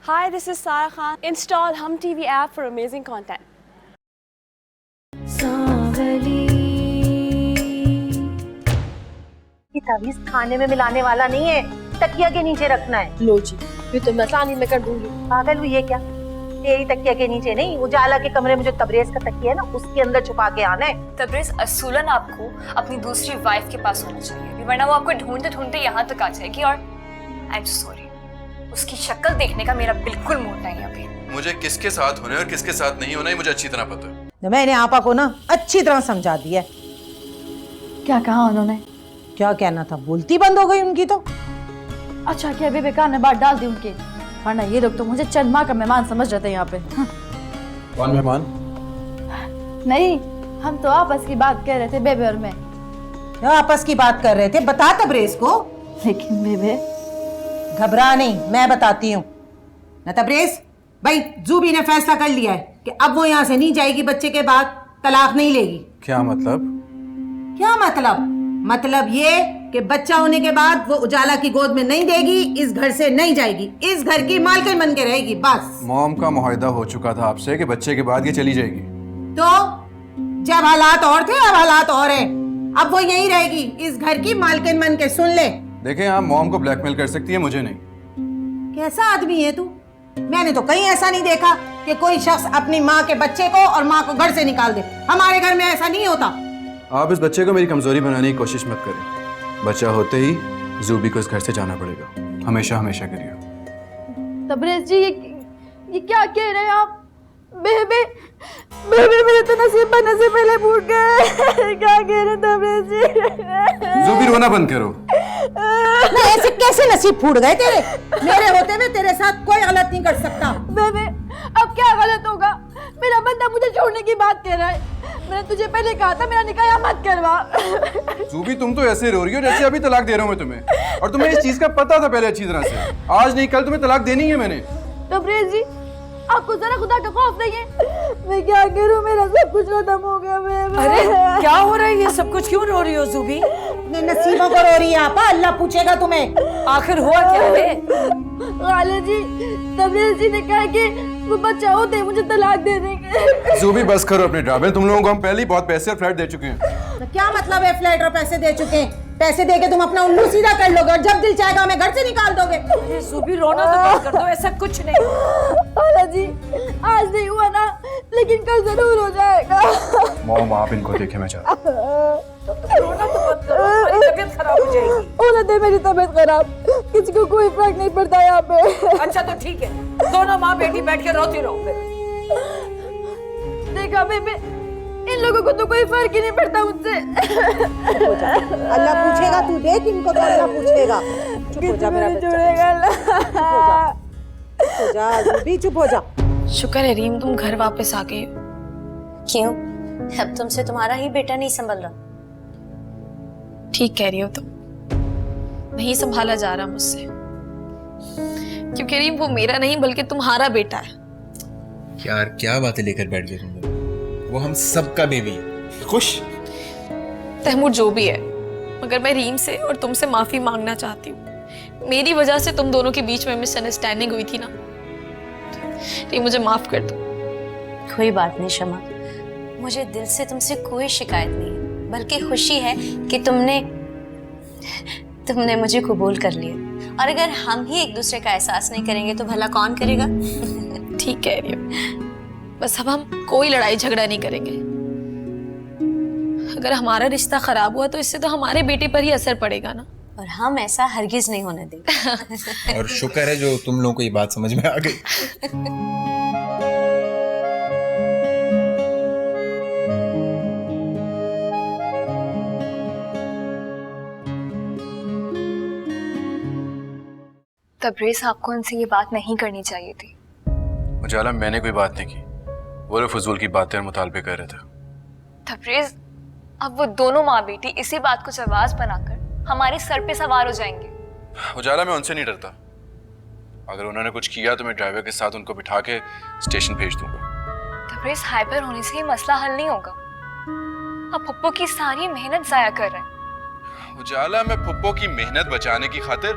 Hi, this is Sarah Khan. Install Hum TV app for amazing content. ये तावीज़ खाने में मिलाने वाला नहीं है, तकिया के नीचे रखना है। लो जी, ये तो मसानी में कर दूंगी। पागल हुई है क्या? तेरी तकिया के नीचे नहीं, उजाला के कमरे में जो तबरेज का तकिया है ना, उसके अंदर छुपा के आना है। तबरेज असूलन आपको अपनी दूसरी वाइफ के पास होना चाहिए, वरना वो आपको ढूंढते ढूंढते यहाँ तक आ जाएगी। और आई एम सॉरी, उसकी शक्ल देखने का मेरा बिल्कुल मूड नहीं है अभी। मुझे किसके साथ होना है और किसके साथ नहीं होना है मुझे अच्छी तरह पता है। मैंने आपा को ना अच्छी तरह समझा दिया। क्या कहा उन्होंने? क्या कहना था, बोलती बंद हो गई उनकी तो। अच्छा क्या बेकार ने बात डाल दी उनके, वरना ये लोग तो मुझे चंद माह का मेहमान समझ रहे थे यहाँ पे। कौन मेहमान? नहीं, हम तो आपस की बात कर रहे थे बेबे और मैं। क्या आपस की बात कर रहे थे, बता तबरेज को। लेकिन बेबे घबरा नहीं, मैं बताती हूँ ना तबरेज। भाई जूबी ने फैसला कर लिया है कि अब वो यहाँ से नहीं जाएगी, बच्चे के बाद तलाक नहीं लेगी। क्या मतलब? क्या मतलब? मतलब ये कि बच्चा होने के बाद वो उजाला की गोद में नहीं देगी, इस घर से नहीं जाएगी, इस घर की मालकिन बन के रहेगी बस। मॉम का मुआहदा हो चुका था आपसे कि बच्चे के बाद ये चली जाएगी। तो जब हालात और थे अब हालात और हैं। अब वो यहीं रहेगी, इस घर की मालकिन बन के। सुन ले, देखें आप मॉम को ब्लैकमेल कर सकती है, मुझे नहीं। कैसा आदमी है तू? मैंने तो कहीं ऐसा नहीं देखा कि कोई शख्स अपनी माँ के बच्चे को और माँ को घर से निकाल दे। हमारे घर में ऐसा नहीं होता। आप इस बच्चे को मेरी कमजोरी बनाने की कोशिश मत करें। बच्चा होते ही जूबी को इस घर से जाना पड़ेगा, हमेशा हमेशा के लिए। तबरेज जी ये क्या कह रहे हैं आप? बेबे बेबे मेरे तो नसीब बनने से पहले फूट गए। क्या कह रहे तबरेज जी? जूबी रोना बंद करो। ना ऐसे कैसे नसीब फूट गए तेरे? मेरे होते हुए तेरे साथ कोई गलत नहीं कर सकता। बेबे अब क्या गलत होगा? मेरा बंदा मुझे छोड़ने की बात कह रहा है। मैंने तुझे पहले कहा था मेरा निकाह मत करवा। जूबी तुम तो ऐसे रो रही हो जैसे अभी तलाक दे रहा हूँ मैं तुम्हें, और तुम्हें इस चीज का पता था पहले अच्छी तरह से। आज नहीं कल तुम्हें तलाक देनी है मैंने। तबरेज जी आपको जरा खुदा का खौफ नहीं है? मैं क्या करूं, मेरा सब कुछ खत्म हो गया। अरे क्या हो रहा है, ये सब कुछ क्यों रो रही हो जूबी? अपने नसीबों को रो रही है आपा, अल्लाह पूछेगा तुम्हें। आखिर हुआ क्या है? खाला जी तबरेज जी ने कहा कि वो बच्चा होते ही मुझे तलाक दे देंगे। जूबी बस करो अपने ड्रामे, तुम लोगों को हम पहले ही बहुत पैसे और फ्लैट दे चुके हैं। तो क्या मतलब है फ्लैट और पैसे दे चुके हैं? पैसे दे के तुम अपना उल्लू सीधा कर लोगे और जब दिल चाहेगा हमें घर से निकाल दोगे। ये जूबी रोना तो बंद कर दो, ऐसा कुछ नहीं। खाला जी आज नहीं हुआ ना, लेकिन कल जरूर हो जाएगा। मॉम आप इनको देखे, मैं चाहता रोना तो बंद करो, तुम्हारी तबीयत खराब हो जाएगी। होने दे मेरी तबीयत खराब, किसी को कोई फर्क नहीं पड़ता यहाँ पे। अच्छा तो ठीक है, दोनों माँ बेटी बैठ के रोती रहो फिर। देखा बेबे, इन लोगों को तो कोई फर्क ही नहीं पड़ता मुझसे। अल्लाह पूछेगा, तू देख इनको तो अल्लाह पूछेगा। चुप हो जा मेरा बच्चा, चुप हो जा जूबी, चुप हो जा। शुक्र है रीम तुम घर वापस आ गए। क्यों? अब तुमसे तुम्हारा ही बेटा नहीं संभल रहा। ठीक कह रही हो तुम, नहीं संभाला जा रहा मुझसे, क्योंकि रीम वो मेरा नहीं बल्कि तुम्हारा बेटा है। यार क्या बातें लेकर बैठ गए तुम लोग? वो हम सबका बेबी है। खुश? तैमूर जो भी है, मगर मैं रीम से और तुमसे माफी मांगना चाहती हूँ। मेरी वजह से तुम दोनों के बीच में मिसअंडरस्टैंडिंग हुई थी ना, रीम मुझे माफ कर दो। कोई बात नहीं शमा, मुझे दिल से तुमसे कोई शिकायत नहीं है, बल्कि खुशी है कि तुमने मुझे कबूल कर लिया। और अगर हम ही एक दूसरे का एहसास नहीं करेंगे तो भला कौन करेगा? ठीक कह रही हो, बस अब हम कोई लड़ाई झगड़ा नहीं करेंगे। अगर हमारा रिश्ता खराब हुआ तो इससे तो हमारे बेटे पर ही असर पड़ेगा ना, और हम ऐसा हरगिज नहीं होने देंगे। और शुक्र है जो तुम लोगों को ये बात समझ में आ गई। तबरेज आपको उनसे ये बात नहीं करनी चाहिए थी। उजाला मैंने कोई बात नहीं की, वो लोग फजूल की बातें और मुतालबे कर रहे थे। तबरेज अब वो दोनों माँ बेटी इसी बात को जवाब बनाकर हमारे सर पे सवार हो जाएंगे। उजाला मैं उनसे नहीं डरता, अगर उन्होंने कुछ किया तो मैं ड्राइवर के साथ उनको बिठा के स्टेशन भेज दूंगा। तबरेज हाइपर होने से ये मसला हल नहीं होगा। आप पप्पो की सारी मेहनत जाया कर रहे हैं। उजाला मैं फुप्पो की मेहनत बचाने की खातिर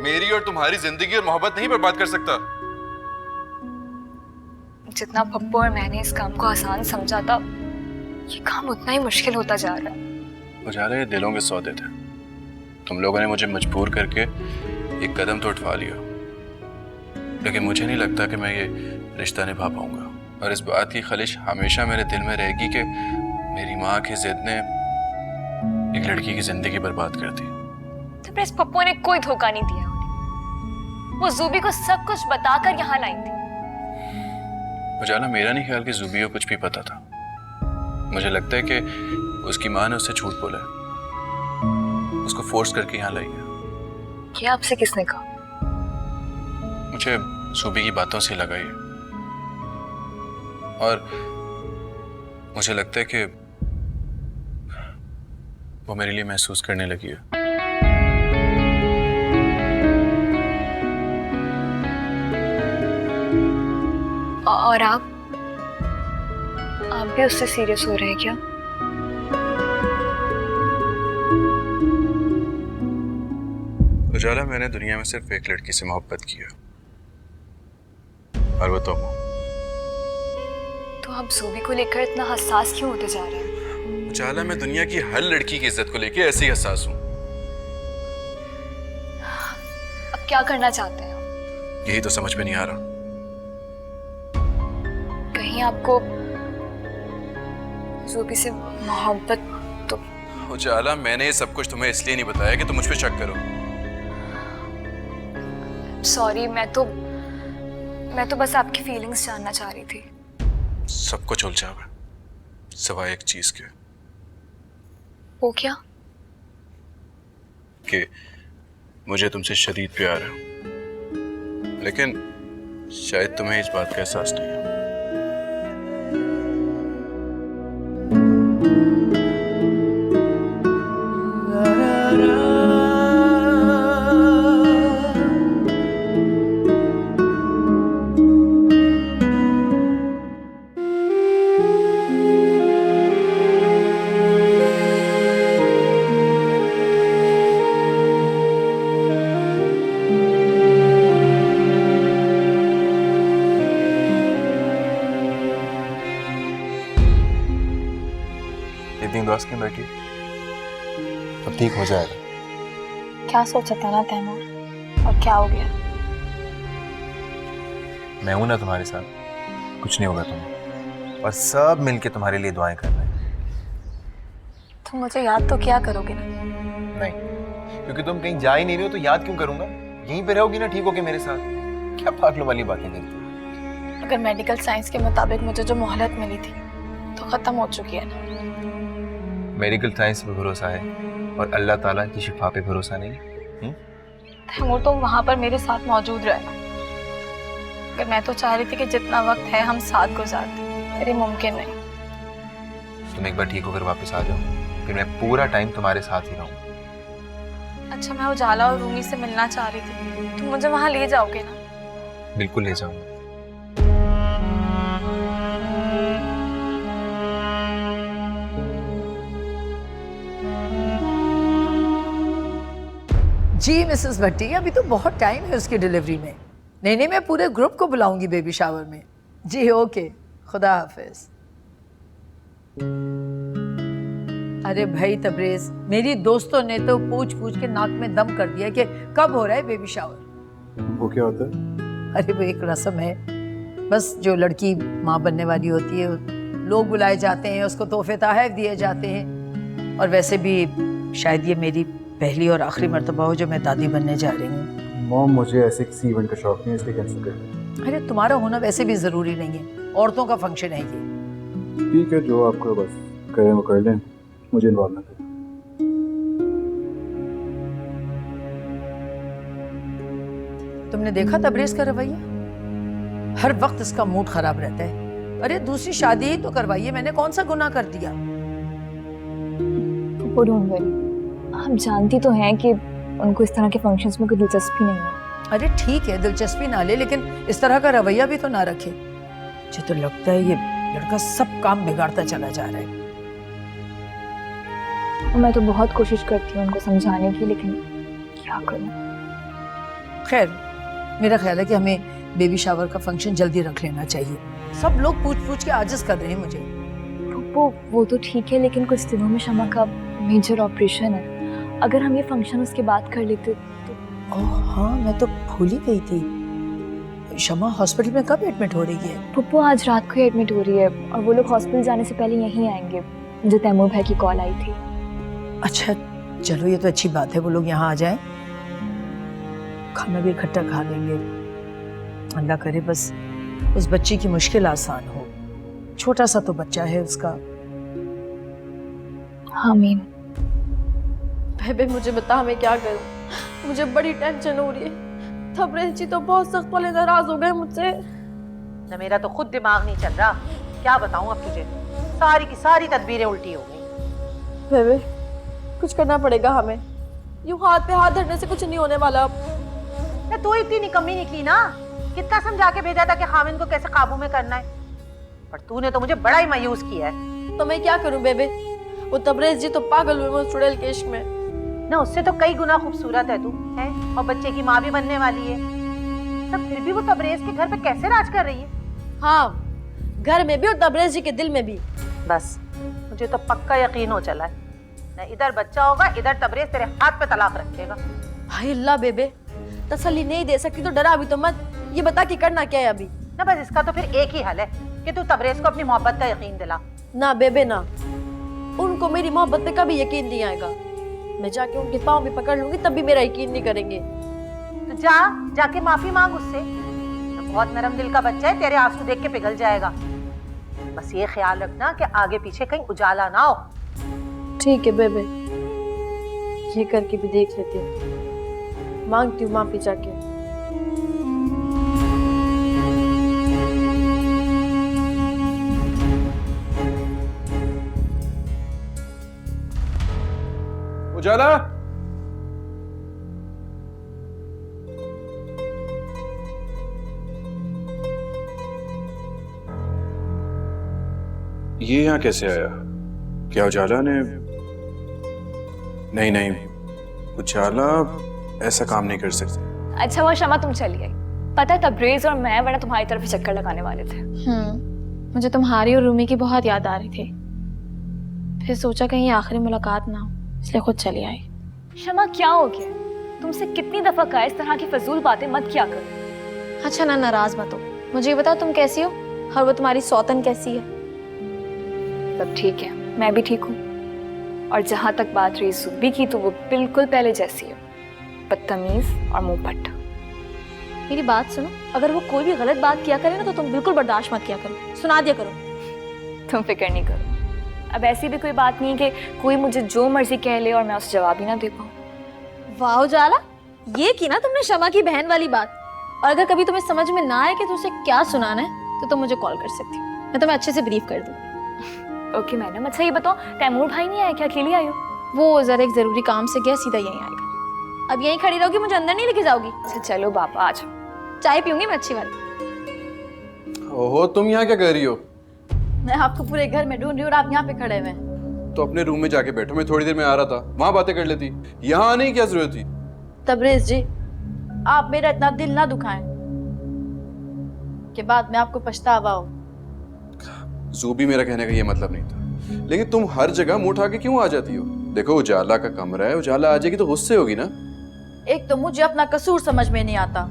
मेरी और तुम्हारी जिंदगी और मोहब्बत नहीं बर्बाद कर सकता। जितना पप्पू और मैंने इस काम को आसान समझा था, ये काम उतना ही मुश्किल होता जा रहा है। उजाला, ये दिलों के सौदे थे। तुम लोगों ने मुझे मजबूर करके एक कदम तो उठवा लिया, लेकिन मुझे नहीं लगता कि मैं ये रिश्ता निभा पाऊंगा। और इस बात की खलिश हमेशा मेरे दिल में रहेगी कि मेरी माँ की जिद ने एक लड़की की जिंदगी बर्बाद कर दी। तो प्रेस पप्पू ने कोई धोखा नहीं दिया उन्हें। वो ज़ूबी को सब कुछ बताकर यहाँ लाई थी। उजाला, मेरा नहीं ख्याल कि ज़ूबी को कुछ भी पता था। मुझे लगता है कि उसकी माँ ने उससे झूठ बोला है, उसको फोर्स करके यहाँ लाई है। क्या आपसे किसने कहा? मुझे ज़ूबी की बातों से लगा ये, और मुझे लगता है कि वो मेरे लिए महसूस करने लगी है। और आप भी उससे सीरियस हो रहे हैं क्या? उजाला, मैंने दुनिया में सिर्फ एक लड़की से मोहब्बत की है, और वो तुम हो। तो आप ज़ूबी को लेकर इतना हसास क्यों होते जा रहे हैं? उजाला, मैं दुनिया की हर लड़की की इज्जत को लेकर ऐसे ही हसास हूँ। अब क्या करना चाहते हैं आप? यही तो समझ में नहीं आ रहा। कहीं आपको ज़ूबी से मोहब्बत तो? उजाला, मैंने ये सब कुछ तुम्हें इसलिए नहीं बताया कि तुम मुझ पे शक करो। सॉरी, मैं तो बस आपकी फीलिंग्स जानना चाह रही थी। सब कुछ उलझा हुआ है, सिवाय एक चीज के। वो क्या? कि मुझे तुमसे शदीद प्यार है, लेकिन शायद तुम्हें इस बात का एहसास नहीं है। इतनी उदास क्यों बैठी? अब ठीक हो जाएगा। क्या सोचा था ना तैमूर, और क्या हो गया? मैं हूं ना तुम्हारे साथ, कुछ नहीं होगा तुम्हें, और सब मिलके तुम्हारे लिए दुआएं कर रहे हैं। तुम मुझे याद तो क्या करोगे ना? नहीं, क्योंकि तुम कहीं जा ही नहीं रहे हो तो याद क्यों करूंगा? यहीं पे रहोगी ना ठीक होके मेरे साथ। क्या पागलों वाली बातें करती हो? अगर मेडिकल साइंस के मुताबिक मुझे जो मोहलत मिली थी तो खत्म हो चुकी है ना। मेडिकल साइंस पे भरोसा है और अल्लाह ताला की शिफा पे भरोसा नहीं। तैमूर, तुम वहां पर मेरे साथ मौजूद रहना। अगर मैं तो चाह रही थी कि जितना वक्त है हम साथ गुजारते, पर ये मुमकिन नहीं। तुम एक बार ठीक होकर वापस आ जाओ, फिर मैं पूरा टाइम तुम्हारे साथ ही रहूंगा। अच्छा, मैं उजाला और रूमी से मिलना चाह रही थी, तुम मुझे वहां ले जाओगे ना? बिल्कुल ले जाऊंगा। जी मिसेस भट्टी, अभी तो बहुत टाइम है उसकी डिलीवरी में। नहीं, मैं पूरे ग्रुप को बुलाऊंगी बेबी शावर में। जी ओके, खुदा हाफिज। अरे भाई तबरेज, मेरी दोस्तों ने तो पूछ पूछ के नाक में दम कर दिया कि कब हो रहा है बेबी शावर। वो क्या होता है? अरे वो एक रस्म है, बस जो लड़की माँ बनने वाली होती है लोग बुलाए जाते हैं, उसको तोहफे तोहफ़े दिए जाते हैं। और वैसे भी शायद ये मेरी पहली और आखिरी मर्तबा हो जो मैं दादी बनने जा रही हूँ। मॉम, मुझे ऐसे किसी इवेंट का शौक नहीं है, इसलिए कैंसिल कर दो। अरे तुम्हारा होना वैसे भी ज़रूरी नहीं है, औरतों का फंक्शन है ये। ठीक है, जो आपको बस करें वो कर लें, मुझे इन्वॉल्व ना करें। तुमने देखा तबरेज का रवैया? हर वक्त इसका मूड खराब रहता है। अरे दूसरी शादी ही तो करवाइए, मैंने कौन सा गुनाह कर दिया? आप जानती तो हैं कि उनको इस तरह के फंक्शंस में कोई दिलचस्पी नहीं है। अरे ठीक है, दिलचस्पी ना ले, लेकिन इस तरह का रवैया भी तो ना रखे। मुझे तो लगता है ये लड़का सब काम बिगाड़ता चला जा रहा है। मैं तो बहुत कोशिश करती हूँ उनको समझाने की, लेकिन क्या करूँ? खैर, मेरा ख्याल है कि हमें बेबी शावर का फंक्शन जल्दी रख लेना चाहिए। सब लोग पूछ पूछ के आजिज कर रहे हैं मुझे। वो तो ठीक है, लेकिन कुछ दिनों में शमा का मेजर ऑपरेशन है। अगर हम ये फंक्शन उसके बाद कर लेते तो। ओह हाँ, मैं तो भूल ही गई थी। शमा हॉस्पिटल में कब एडमिट हो रही है? पप्पू आज रात को ही एडमिट हो रही है और वो लोग हॉस्पिटल जाने से पहले यहीं आएंगे। मुझे तैमूर भाई की कॉल आई थी। अच्छा चलो, ये तो अच्छी बात है, वो लोग यहाँ आ जाएं, खाना भी इकट्ठा खा लेंगे। अल्लाह करे बस उस बच्ची की मुश्किल आसान हो, छोटा सा तो बच्चा है उसका। आमीन। बेबे मुझे बता मैं क्या करूं, मुझे बड़ी टेंशन हो रही है। तबरेज़ जी तो बहुत सख्त वाले नाराज हो गए मुझसे। न मेरा तो खुद दिमाग नहीं चल रहा, क्या बताऊं अब तुझे, सारी की सारी तदबीरें उल्टी हो गई। बेबे कुछ करना पड़ेगा हमें, यूं हाथ पे हाथ धरने से कुछ नहीं होने वाला अब। ना तू इतनी निकम्मी निकली ना, कितना समझा के भेजा था कि खामिन को कैसे काबू में करना है, पर तूने तो मुझे बड़ा ही मायूस किया है। तो मैं क्या करूं बेबे, वो तबरेज़ जी तो पागल हुए वो चुड़ैल के इश्क में। ना उससे तो कई गुना खूबसूरत है तू, है और बच्चे की माँ भी बनने वाली है, तब फिर भी वो तबरेज़ के घर पे कैसे राज कर रही है? हाँ, घर में भी और तबरेज़ जी के दिल में भी। बस मुझे तो पक्का यकीन हो चला है, ना इधर बच्चा होगा इधर तबरेज़ तेरे हाथ पे तलाक रखेगा। हाय अल्लाह बेबे, तसल्ली नहीं दे सकती तो डरा भी तो मत, ये बता कि करना क्या है अभी। ना बस इसका तो फिर एक ही हल है कि तू तबरेज़ को अपनी मोहब्बत का यकीन दिला। ना बेबे ना, उनको मेरी मोहब्बत पे कभी यकीन नहीं आएगा। मैं जाके उनके पाँव भी पकड़ लूंगी तब भी मेरा यकीन नहीं करेंगे। तो जाके माफी मांग उससे, तो बहुत नरम दिल का बच्चा है, तेरे आंसू देख के पिघल जाएगा। बस ये ख्याल रखना कि आगे पीछे कहीं उजाला ना हो। ठीक है बेबे, ये करके भी देख लेती हूँ, मांगती हूँ माफी जाके। उजाला, ये यहाँ कैसे आया? क्या उजाला ने? नहीं, उजाला ऐसा काम नहीं कर सकती। अच्छा हुआ शमा तुम चली आई, पता है तबरेज़ और मैं वरना तुम्हारी तरफ ही चक्कर लगाने वाले थे। मुझे तुम्हारी और रूमी की बहुत याद आ रही थी, फिर सोचा कहीं आखिरी मुलाकात ना हो, इसलिए खुद चली आई। शमा क्या हो गया, तुमसे कितनी दफा कहा इस तरह की फजूल बातें मत किया करो। अच्छा ना नाराज मत हो, मुझे ये बताओ तुम कैसी हो और वो तुम्हारी सौतन कैसी है? सब ठीक है, मैं भी ठीक हूँ, और जहाँ तक बात रही ज़ुबी की तो वो बिल्कुल पहले जैसी है, बदतमीज और मुंह फट। मेरी बात सुनो, अगर वो कोई भी गलत बात किया करे ना तो तुम बिल्कुल बर्दाश्त मत किया करो, सुना दिया करो। तुम फिक्र नहीं करो, अब ऐसी भी कोई बात नहीं कि कोई मुझे जो मर्जी कह ले और मैं उसे जवाब ही ना दे पाऊँ। वाह उजाला, ये की ना तुमने शमा की बहन वाली बात। और अगर कभी तुम्हें समझ में ना आए कि तुझे क्या सुनाना है तो तुम मुझे कॉल कर सकती हो, मैं तुम्हें अच्छे से ब्रीफ कर दूँ। ओके मैडम, अच्छा ये बताओ तैमूर भाई नहीं आया क्या, अकेली आई हो? वो जरा एक जरूरी काम से गया, सीधा यहीं आएगा। अब यहीं खड़ी रहोगी, मुझे अंदर नहीं लेके जाओगी? अच्छा चलो बाबा आ जाओ, चाय पीऊंगी मैं अच्छी वाली। ओहो, तुम यहाँ क्या कर रही हो? मैं आपको पूरे घर में ढूंढ रही हूँ और आप यहाँ पे खड़े हुए हैं। तो अपने रूम में जाके बैठो, मैं थोड़ी देर में आ रहा था, वहां बातें कर लेती, यहाँ आने की क्या जरूरत थी? तबरेज़ जी, आप मेरा इतना दिल ना दुखाएं कि बाद में आपको पछतावा हो। ज़ुबी, मेरा कहने का ये मतलब नहीं था, लेकिन तुम हर जगह मुंह उठा के क्यों आ जाती हो? देखो उजाला का कमरा है, उजाला आ जाएगी तो गुस्से होगी ना। एक तो मुझे अपना कसूर समझ में नहीं आता,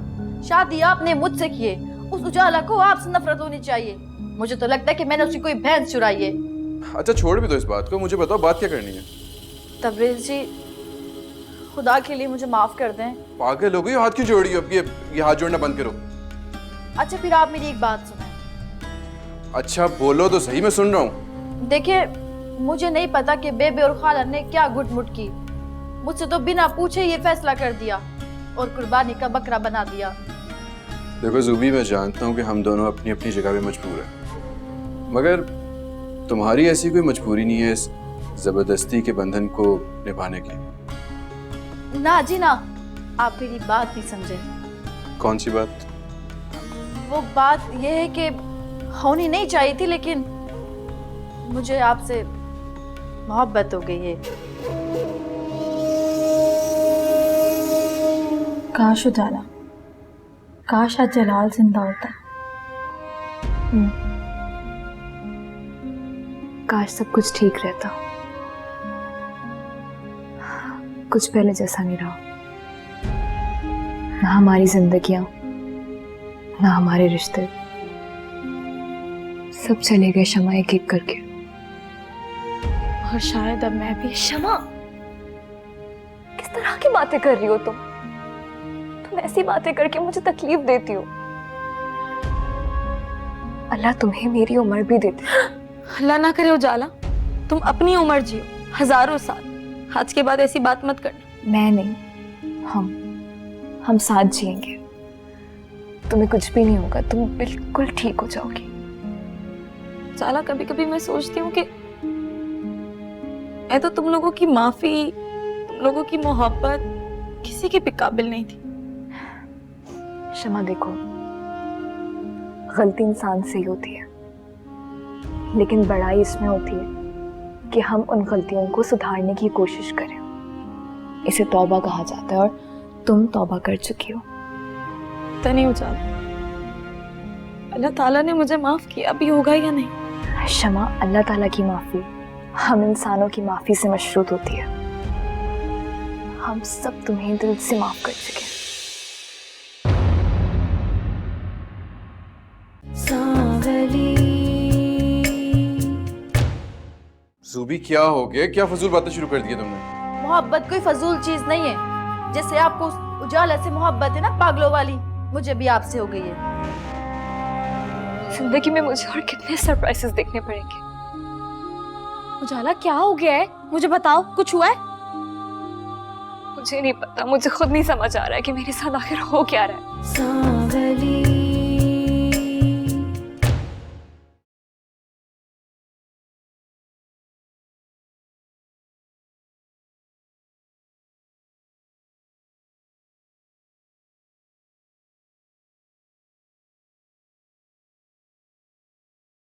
शादी आपने मुझसे की है, उस उजाला को आपसे नफरत होनी चाहिए। मुझे तो लगता है कि मैंने उसकी कोई भैंस चुराई है। अच्छा छोड़ भी दो इस बात को, मुझे बताओ बात क्या करनी है? तबरेज़ जी, खुदा के लिए मुझे माफ कर दें। पागल हो गई, हाथ क्यों जोड़ी हो? अब ये हाथ जोड़ना बंद करो। अच्छा फिर आप मेरी एक बात सुनें। अच्छा बोलो तो सही, मैं सुन रहा हूँ। देखिए, मुझे नहीं पता कि बेबे और खाला ने क्या गुटमुट की, मुझसे तो बिना पूछे ये फैसला कर दिया और कुर्बानी का बकरा बना दिया। देखो ज़ुबी, मैं जानता हूँ कि हम दोनों अपनी अपनी जगह पे मजबूर हैं, मगर तुम्हारी ऐसी कोई मजबूरी नहीं है इस जबरदस्ती के बंधन को निभाने की। ना जी ना, आप मेरी बात नहीं समझे। कौन सी बात? वो बात ये है कि होनी नहीं चाहिए थी, लेकिन मुझे आपसे मोहब्बत हो गई है। काश उजाला काश आज जलाल जिंदा होता। काश सब कुछ ठीक रहता, कुछ पहले जैसा नहीं रहा। ना हमारी जिंदगियां, ना हमारे रिश्ते, सब चले गए शमा एक एक करके। और शायद अब मैं भी। शमा, किस तरह की बातें कर रही हो तुम? तुम ऐसी बातें करके मुझे तकलीफ देती हो। अल्लाह तुम्हें मेरी उम्र भी देती है। अल्लाह ना करे उजाला, तुम अपनी उम्र जियो 1000 साल। आज के बाद ऐसी बात मत करना। मैं नहीं, हम साथ जिएंगे। तुम्हें कुछ भी नहीं होगा, तुम बिल्कुल ठीक हो जाओगी। उजाला, कभी कभी मैं सोचती हूँ कि मैं तो तुम लोगों की माफी, तुम लोगों की मोहब्बत किसी के भी काबिल नहीं थी। शमा देखो, गलती इंसान से ही होती है, लेकिन बड़ाई इसमें होती है कि हम उन गलतियों को सुधारने की कोशिश करें। इसे तौबा कहा जाता है और तुम तौबा कर चुकी हो। पता नहीं उजाला, अल्लाह ताला ने मुझे माफ किया भी होगा या नहीं। शमा, अल्लाह ताला की माफी हम इंसानों की माफी से मशरूत होती है। हम सब तुम्हें दिल से माफ कर चुके हैं। ज़ूबी क्या हो गया? क्या फजूल बातें शुरू कर दी तुमने? मोहब्बत कोई फजूल चीज नहीं है। जैसे आपको उजाला से मोहब्बत है ना, पागलों वाली, मुझे भी आपसे हो गई है। जिंदगी में मुझे और कितने सरप्राइजेस देखने पड़ेंगे। उजाला, क्या हो गया है? मुझे बताओ, कुछ हुआ है? मुझे नहीं पता, मुझे खुद नहीं समझ आ रहा है कि मेरे साथ आखिर हो क्या रहा है।